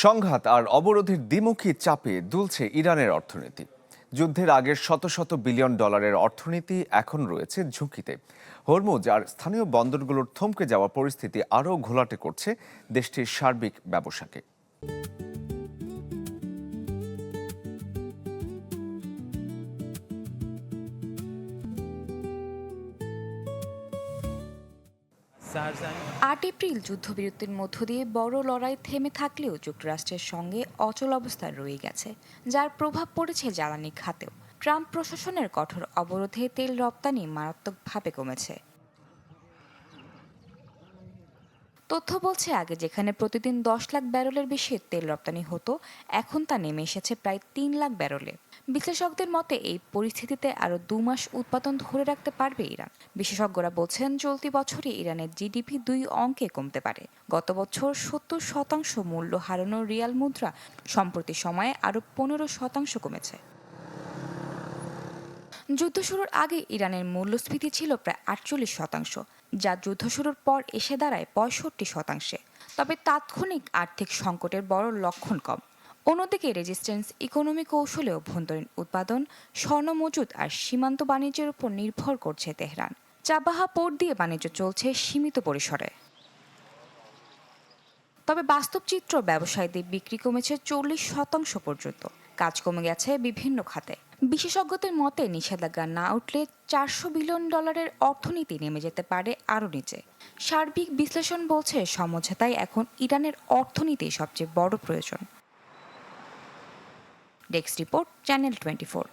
সংঘাত আর অবরোধের দ্বিমুখী চাপে দুলছে ইরানের অর্থনীতি। যুদ্ধের আগের শত শত বিলিয়ন ডলারের অর্থনীতি এখন রয়েছে ঝুঁকিতে। হরমুজ আর স্থানীয় বন্দরগুলোর থমকে যাওয়া পরিস্থিতি আরও ঘোলাটে করছে দেশটির সার্বিক ব্যবসাকে। এপ্রিল যুদ্ধবিরতির মধ্য দিয়ে বড় লড়াই থেমে থাকলেও যুক্তরাষ্ট্রের সঙ্গে অচল অবস্থায় রয়ে গেছে, যার প্রভাব পড়েছে জ্বালানি খাতেও। ট্রাম্প প্রশাসনের কঠোর অবরোধে তেল রপ্তানি মারাত্মকভাবে কমেছে। তথ্য বলছে, আগে যেখানে প্রতিদিন 10 লাখ ব্যারেলের বেশি তেল রপ্তানি হতো, এখন তা নেমে এসেছে প্রায় 3 লাখ ব্যারেলে। বিশ্লেষকদের মতে এই পরিস্থিতিতে আরও 2 মাস উৎপাদন ধরে রাখতে পারবে ইরান। বিশেষজ্ঞরা বলছেন, চলতি বছরই ইরানের জিডিপি 2 অঙ্কে কমতে পারে। গত বছর 70% মূল্য হারানো রিয়াল মুদ্রা সম্প্রতি সময়ে আরও 15% কমেছে। যুদ্ধ শুরুর আগে ইরানের মূল্যস্ফীতি ছিল প্রায় 48%, যা যুদ্ধ শুরুর পর এসে দাঁড়ায় 65%। তবে তাৎক্ষণিক আর্থিক সংকটের বড় লক্ষণ কম। অন্যদিকে রেজিস্ট্যান্স ইকোনমি কৌশলে অভ্যন্তরীণ উৎপাদন, স্বর্ণ মজুত আর সীমান্ত বাণিজ্যের উপর নির্ভর করছে তেহরান। চাবাহা পোর্ট দিয়ে বাণিজ্য চলছে সীমিত পরিসরে। তবে বাস্তব চিত্র, ব্যবসায়ীদের বিক্রি কমেছে 40% পর্যন্ত। কাজ কমে গেছে বিভিন্ন খাতে। বিশেষজ্ঞদের মতে, নিষেধাজ্ঞা না উঠলে 400 বিলিয়ন ডলারের অর্থনীতি নেমে যেতে পারে আরও নিচে। সার্বিক বিশ্লেষণ বলছে, সমঝোতায় এখন ইরানের অর্থনীতি সবচেয়ে বড় প্রয়োজন। Desk report, channel 24।